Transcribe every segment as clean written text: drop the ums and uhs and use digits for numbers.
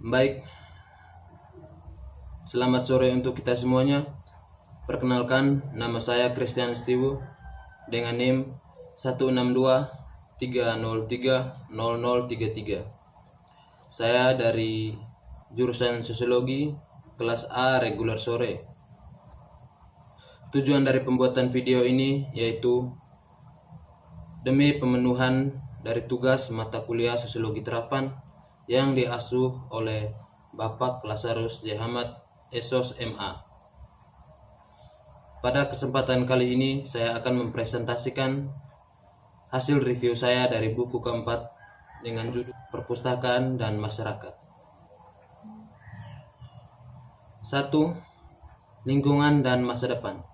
Baik, selamat sore untuk kita semuanya. Perkenalkan, nama saya Christian Stiwu dengan NIM 162-303-0033. Saya dari jurusan Sosiologi kelas A reguler sore. Tujuan dari pembuatan video ini yaitu demi pemenuhan dari tugas mata kuliah Sosiologi Terapan yang diasuh oleh Bapak Lazarus J. Hamad, SOS MA. Pada kesempatan kali ini saya akan mempresentasikan hasil review saya dari buku keempat dengan judul Perpustakaan dan Masyarakat. 1. Lingkungan dan masa depan.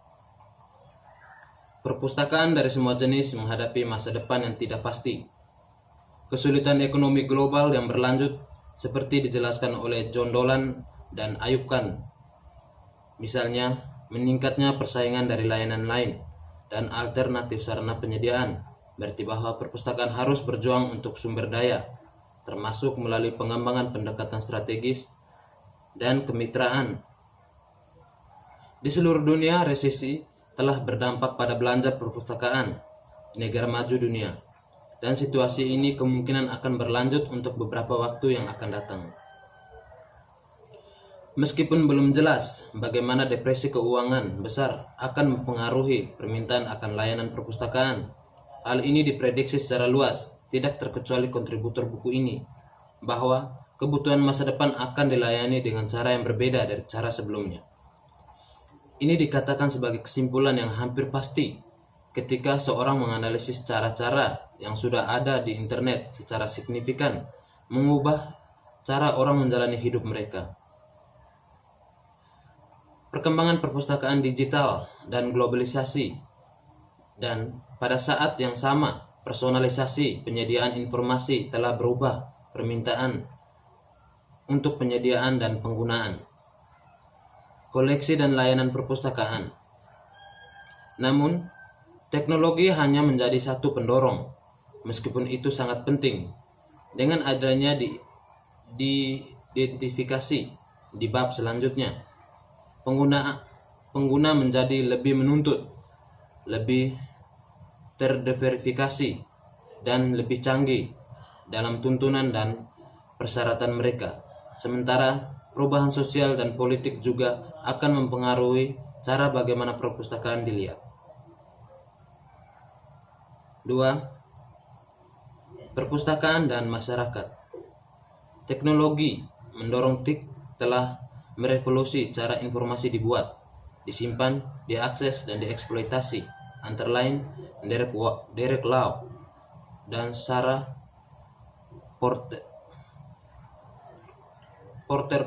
Perpustakaan dari semua jenis menghadapi masa depan yang tidak pasti. Kesulitan ekonomi global yang berlanjut seperti dijelaskan oleh John Dolan dan Ayub Khan. Misalnya, meningkatnya persaingan dari layanan lain dan alternatif sarana penyediaan, berarti bahwa perpustakaan harus berjuang untuk sumber daya, termasuk melalui pengembangan pendekatan strategis dan kemitraan. Di seluruh dunia, resesi telah berdampak pada belanja perpustakaan di negara maju dunia. Dan situasi ini kemungkinan akan berlanjut untuk beberapa waktu yang akan datang. Meskipun belum jelas bagaimana depresi keuangan besar akan mempengaruhi permintaan akan layanan perpustakaan, hal ini diprediksi secara luas, tidak terkecuali kontributor buku ini, bahwa kebutuhan masa depan akan dilayani dengan cara yang berbeda dari cara sebelumnya. Ini dikatakan sebagai kesimpulan yang hampir pasti ketika seorang menganalisis cara-cara yang sudah ada di internet secara signifikan mengubah cara orang menjalani hidup mereka. Perkembangan perpustakaan digital dan globalisasi, dan pada saat yang sama personalisasi penyediaan informasi telah berubah permintaan untuk penyediaan dan penggunaan koleksi dan layanan perpustakaan. Namun, teknologi hanya menjadi satu pendorong, meskipun itu sangat penting. Dengan adanya diidentifikasi di bab selanjutnya, pengguna menjadi lebih menuntut, lebih terverifikasi, dan lebih canggih dalam tuntunan dan persyaratan mereka. Sementara perubahan sosial dan politik juga akan mempengaruhi cara bagaimana perpustakaan dilihat. 2. Perpustakaan dan masyarakat. Teknologi mendorong TIK telah merevolusi cara informasi dibuat, disimpan, diakses, dan dieksploitasi, antara lain Derek Lau dan Sarah Porter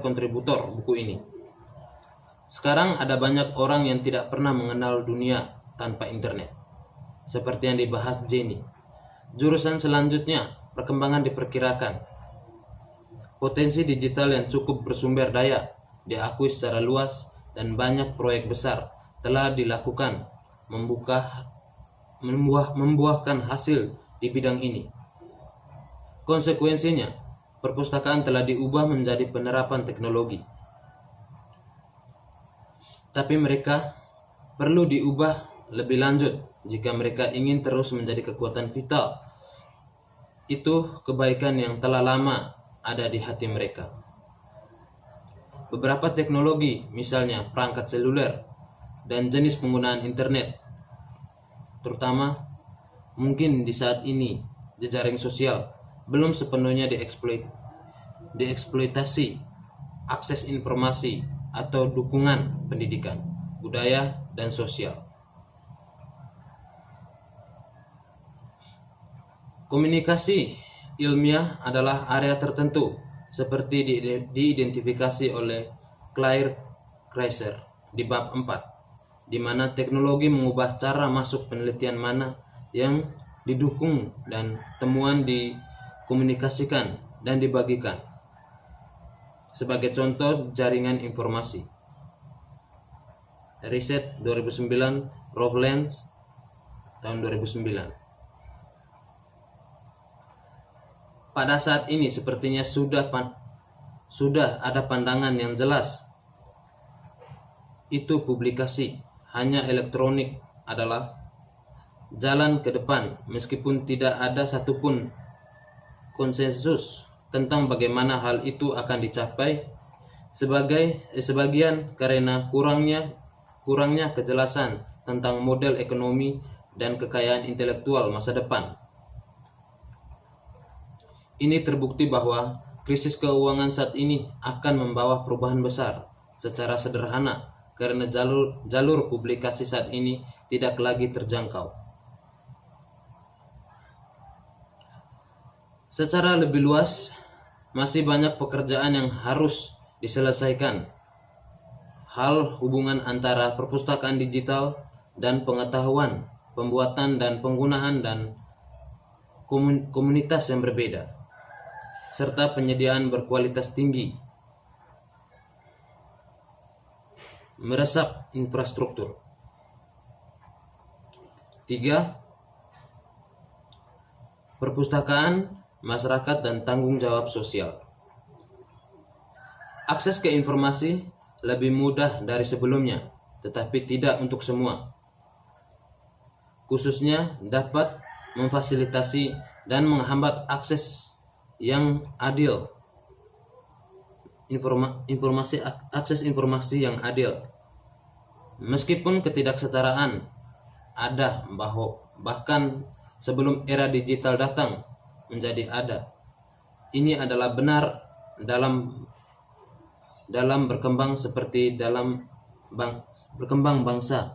kontributor buku ini. Sekarang ada banyak orang yang tidak pernah mengenal dunia tanpa internet, seperti yang dibahas Jenny. Jurusan selanjutnya, perkembangan diperkirakan. Potensi digital yang cukup bersumber daya diakui secara luas dan banyak proyek besar telah dilakukan membuahkan hasil di bidang ini. Konsekuensinya, perpustakaan telah diubah menjadi penerapan teknologi. Tapi mereka perlu diubah lebih lanjut jika mereka ingin terus menjadi kekuatan vital. Itu kebaikan yang telah lama ada di hati mereka. Beberapa teknologi, misalnya perangkat seluler dan jenis penggunaan internet, terutama mungkin di saat ini jejaring sosial belum sepenuhnya dieksploitasi akses informasi atau dukungan pendidikan, budaya, dan sosial. Komunikasi ilmiah adalah area tertentu seperti diidentifikasi oleh Claire Kreiser di bab 4, di mana teknologi mengubah cara masuk penelitian mana yang didukung dan temuan dikomunikasikan dan dibagikan. Sebagai contoh, jaringan informasi. Riset 2009, Rowlands tahun 2009. Pada saat ini sepertinya sudah sudah ada pandangan yang jelas. Itu publikasi hanya elektronik adalah jalan ke depan, meskipun tidak ada satupun konsensus tentang bagaimana hal itu akan dicapai. Sebagian karena kurangnya kejelasan tentang model ekonomi dan kekayaan intelektual masa depan. Ini terbukti bahwa krisis keuangan saat ini akan membawa perubahan besar. Secara sederhana, karena jalur publikasi saat ini tidak lagi terjangkau. Secara lebih luas, masih banyak pekerjaan yang harus diselesaikan. Hal hubungan antara perpustakaan digital dan pengetahuan, pembuatan dan penggunaan dan komunitas yang berbeda, serta penyediaan berkualitas tinggi, meresap infrastruktur. 3. Perpustakaan, masyarakat dan tanggung jawab sosial. Akses ke informasi lebih mudah dari sebelumnya, tetapi tidak untuk semua. Khususnya dapat memfasilitasi dan menghambat akses yang adil. Akses informasi yang adil. Meskipun ketidaksetaraan ada, bahkan sebelum era digital datang menjadi ada. Ini adalah benar dalam berkembang seperti berkembang bangsa.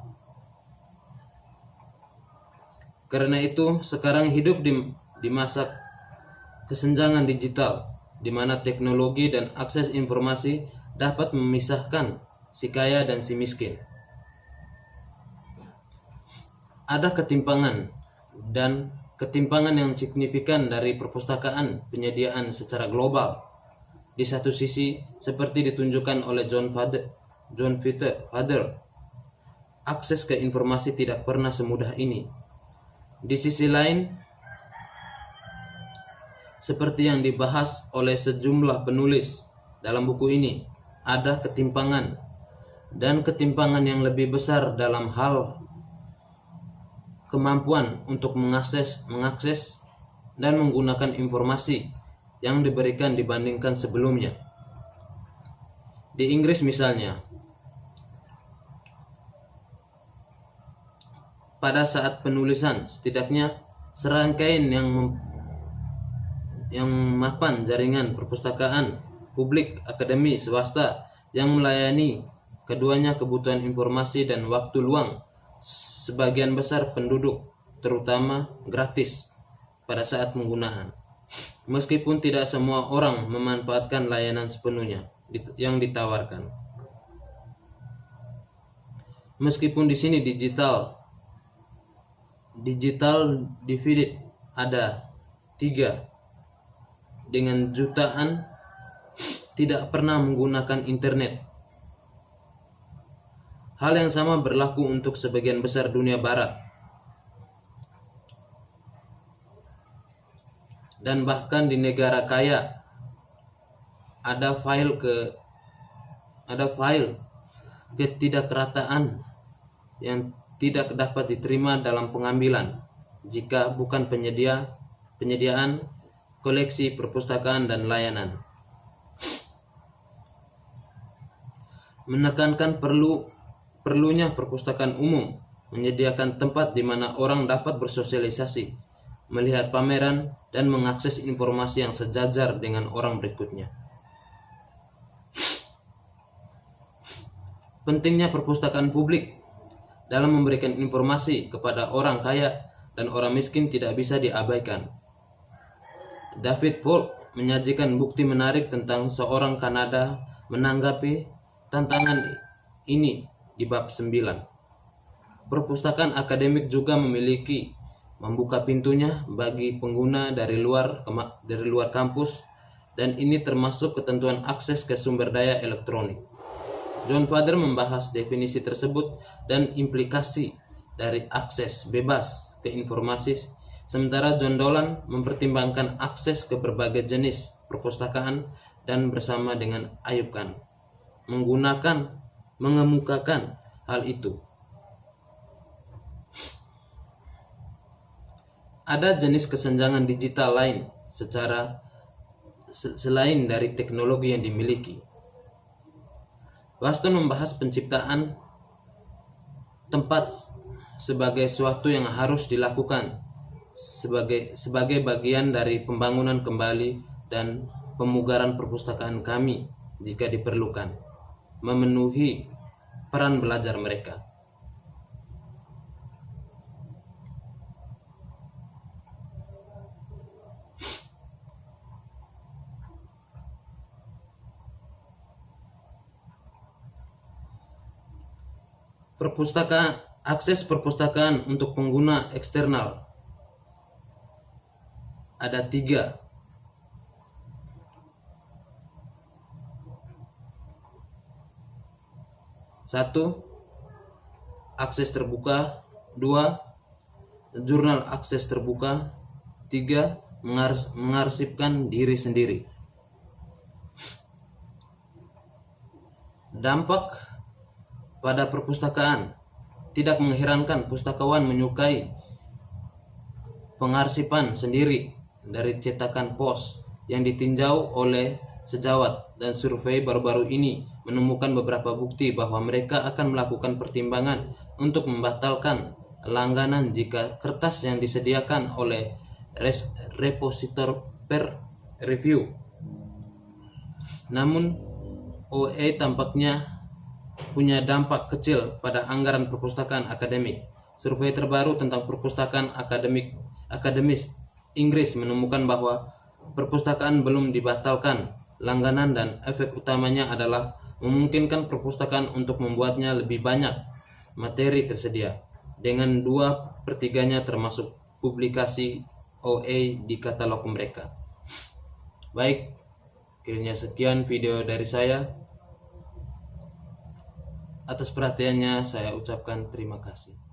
Karena itu sekarang hidup di masa kesenjangan digital, di mana teknologi dan akses informasi dapat memisahkan si kaya dan si miskin. Ada ketimpangan yang signifikan dari perpustakaan penyediaan secara global. Di satu sisi, seperti ditunjukkan oleh John Father, akses ke informasi tidak pernah semudah ini. Di sisi lain, seperti yang dibahas oleh sejumlah penulis dalam buku ini, ada ketimpangan yang lebih besar dalam hal kemampuan untuk mengakses dan menggunakan informasi yang diberikan dibandingkan sebelumnya. Di Inggris misalnya, pada saat penulisan, setidaknya serangkaian yang mapan jaringan perpustakaan publik, akademi, swasta yang melayani keduanya kebutuhan informasi dan waktu luang sebagian besar penduduk, terutama gratis pada saat penggunaan. Meskipun tidak semua orang memanfaatkan layanan sepenuhnya yang ditawarkan. Meskipun di sini digital divide ada 3 dengan jutaan tidak pernah menggunakan internet. Hal yang sama berlaku untuk sebagian besar dunia barat. Dan bahkan di negara kaya ada file ketidakrataan yang tidak dapat diterima dalam pengambilan jika bukan penyediaan koleksi perpustakaan dan layanan. Menekankan perlunya perpustakaan umum menyediakan tempat di mana orang dapat bersosialisasi, melihat pameran, dan mengakses informasi yang sejajar dengan orang berikutnya. Pentingnya perpustakaan publik dalam memberikan informasi kepada orang kaya dan orang miskin tidak bisa diabaikan. David Folk menyajikan bukti menarik tentang seorang Kanada menanggapi tantangan ini di bab 9. Perpustakaan akademik juga membuka pintunya bagi pengguna dari luar kampus, dan ini termasuk ketentuan akses ke sumber daya elektronik. John Father membahas definisi tersebut dan implikasi dari akses bebas ke informasi, sementara John Dolan mempertimbangkan akses ke berbagai jenis perpustakaan dan bersama dengan Ayub Khan mengemukakan hal itu. Ada jenis kesenjangan digital lain selain dari teknologi yang dimiliki. Waston membahas penciptaan tempat sebagai sesuatu yang harus dilakukan sebagai bagian dari pembangunan kembali dan pemugaran perpustakaan kami jika diperlukan, memenuhi peran belajar mereka. Akses perpustakaan untuk pengguna eksternal ada 3. Satu, akses terbuka. 2, jurnal akses terbuka. 3, mengarsipkan diri sendiri. Dampak pada perpustakaan. Tidak mengherankan pustakawan menyukai pengarsipan sendiri dari cetakan pos yang ditinjau oleh sejawat, dan survei baru-baru ini menemukan beberapa bukti bahwa mereka akan melakukan pertimbangan untuk membatalkan langganan jika kertas yang disediakan oleh repositor per review. Namun OA tampaknya punya dampak kecil pada anggaran perpustakaan akademik. Survei terbaru tentang perpustakaan akademis Inggris menemukan bahwa perpustakaan belum dibatalkan langganan, dan efek utamanya adalah memungkinkan perpustakaan untuk membuatnya lebih banyak materi tersedia, dengan 2/3 termasuk publikasi OA di katalog mereka. Baik, kiranya sekian video dari saya. Atas perhatiannya saya ucapkan terima kasih.